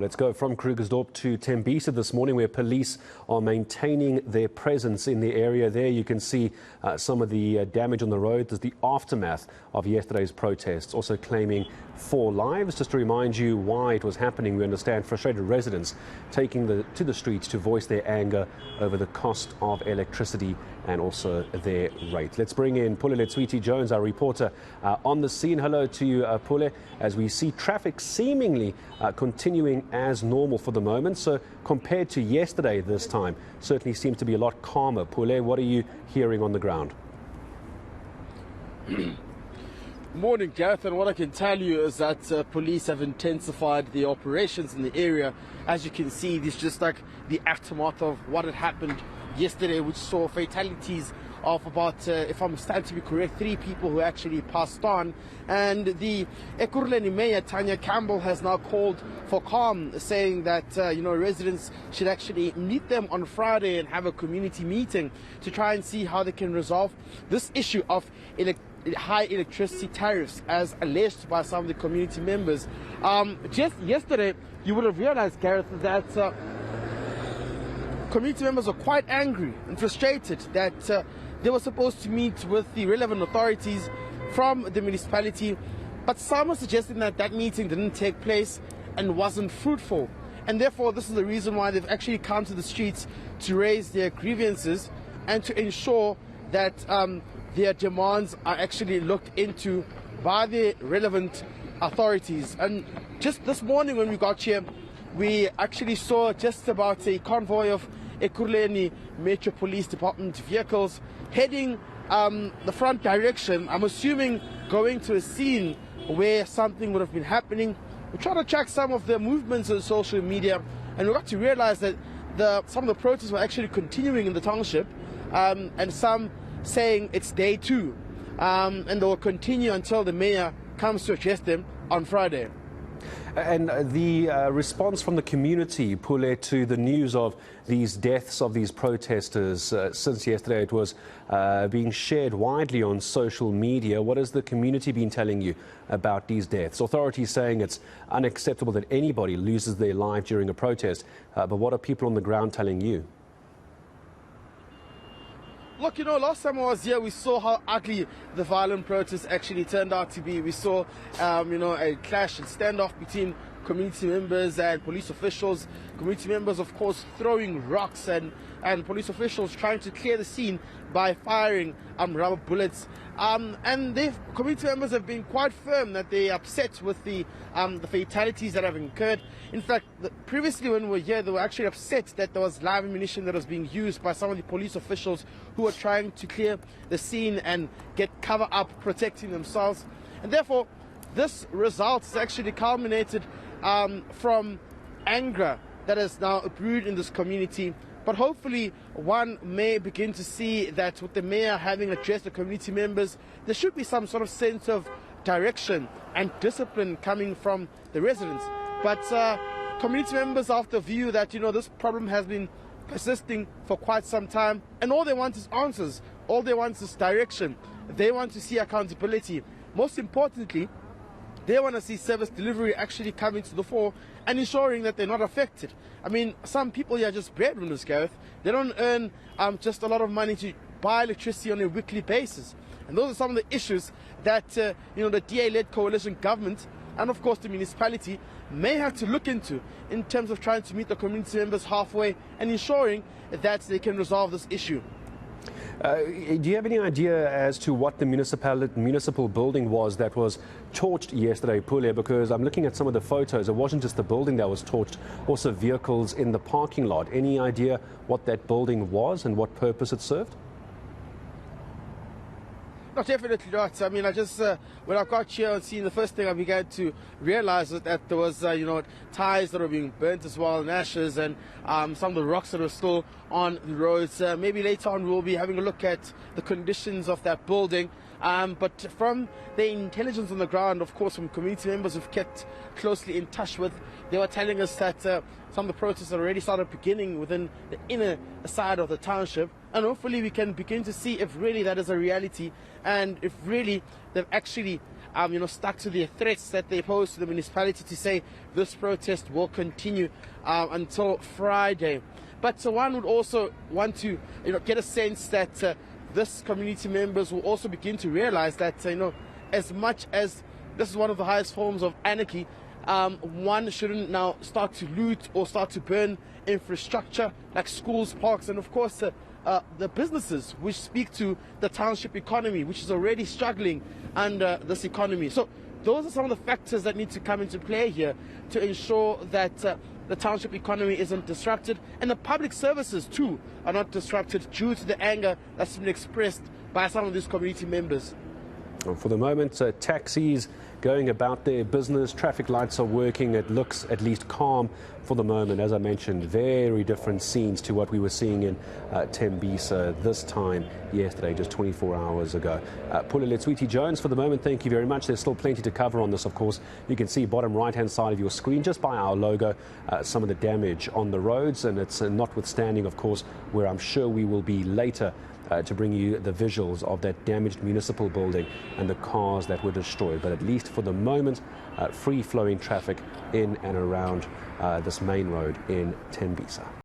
Let's go from Krugersdorp to Tembisa this morning, where police are maintaining their presence in the area. There you can see some of the damage on the road. There's the aftermath of yesterday's protests, also claiming 4 lives. Just to remind you why it was happening, we understand frustrated residents taking to the streets to voice their anger over the cost of electricity and also their rate. Let's bring in Pule Letshwiti-Jones, our reporter, on the scene. Hello to you, Pule, as we see traffic seemingly continuing as normal for the moment. So compared to yesterday this time, certainly seems to be a lot calmer. Pule, what are you hearing on the ground? Morning, Gareth, and what I can tell you is that police have intensified the operations in the area. As you can see, this is just like the aftermath of what had happened yesterday, which saw fatalities of about, if I'm standing to be correct, 3 people who actually passed on. And the Ekurhuleni Mayor, Tanya Campbell, has now called for calm, saying that, residents should actually meet them on Friday and have a community meeting to try and see how they can resolve this issue of high electricity tariffs, as alleged by some of the community members. Just yesterday, you would have realized, Gareth, that community members are quite angry and frustrated that they were supposed to meet with the relevant authorities from the municipality, but some are suggesting that that meeting didn't take place and wasn't fruitful. And therefore, this is the reason why they've actually come to the streets to raise their grievances and to ensure that their demands are actually looked into by the relevant authorities. And just this morning when we got here, we actually saw just about a convoy of Ekurhuleni Metro Police Department vehicles heading the front direction. I'm assuming going to a scene where something would have been happening. We tried to track some of the movements on social media, and we got to realize that some of the protests were actually continuing in the township, and some saying it's day 2, and they will continue until the mayor comes to address them on Friday. And the response from the community, Pule, to the news of these deaths of these protesters since yesterday, it was being shared widely on social media. What has the community been telling you about these deaths? Authorities saying it's unacceptable that anybody loses their life during a protest, but what are people on the ground telling you? Look, last time I was here, we saw how ugly the violent protests actually turned out to be. We saw, a clash and standoff between community members and police officials. Community members, of course, throwing rocks and police officials trying to clear the scene by firing rubber bullets. And community members have been quite firm that they're upset with the fatalities that have occurred. In fact, previously when we were here, they were actually upset that there was live ammunition that was being used by some of the police officials who were trying to clear the scene and get cover up, protecting themselves. And therefore, this result has actually culminated from anger that has now brewed in this community. But hopefully one may begin to see that with the mayor having addressed the community members, there should be some sort of sense of direction and discipline coming from the residents. But community members are of the view that, this problem has been persisting for quite some time, and all they want is answers. All they want is direction. They want to see accountability. Most importantly, they want to see service delivery actually coming to the fore and ensuring that they're not affected. I mean, some people here are just breadwinners, Gareth. They don't earn just a lot of money to buy electricity on a weekly basis. And those are some of the issues that, the DA-led coalition government and, of course, the municipality may have to look into in terms of trying to meet the community members halfway and ensuring that they can resolve this issue. Do you have any idea as to what the municipal building was that was torched yesterday, Pule? Because I'm looking at some of the photos. It wasn't just the building that was torched, also vehicles in the parking lot. Any idea what that building was and what purpose it served? No, definitely not. I mean, when I got here and seen, the first thing I began to realize was that there was, tires that were being burnt as well, and ashes, and some of the rocks that are still on the roads. Maybe later on we'll be having a look at the conditions of that building. But from the intelligence on the ground, of course, from community members who've kept closely in touch with, they were telling us that some of the protests have already started beginning within the inner side of the township, and hopefully we can begin to see if really that is a reality and if really they've actually stuck to their threats that they posed to the municipality to say this protest will continue until Friday. But one would also want to get a sense that this community members will also begin to realize that as much as this is one of the highest forms of anarchy, one shouldn't now start to loot or start to burn infrastructure like schools, parks, and of course the businesses which speak to the township economy, which is already struggling under this economy. So those are some of the factors that need to come into play here to ensure that the township economy isn't disrupted, and the public services too are not disrupted due to the anger that's been expressed by some of these community members. For the moment, taxis going about their business, traffic lights are working. It looks at least calm for the moment. As I mentioned, very different scenes to what we were seeing in Tembisa this time yesterday, just 24 hours ago. Pule Letshwiti-Jones, for the moment, thank you very much. There's still plenty to cover on this, of course. You can see bottom right-hand side of your screen, just by our logo, some of the damage on the roads, and it's notwithstanding, of course, where I'm sure we will be later to bring you the visuals of that damaged municipal building and the cars that were destroyed. But at least for the moment, free-flowing traffic in and around this main road in Tembisa.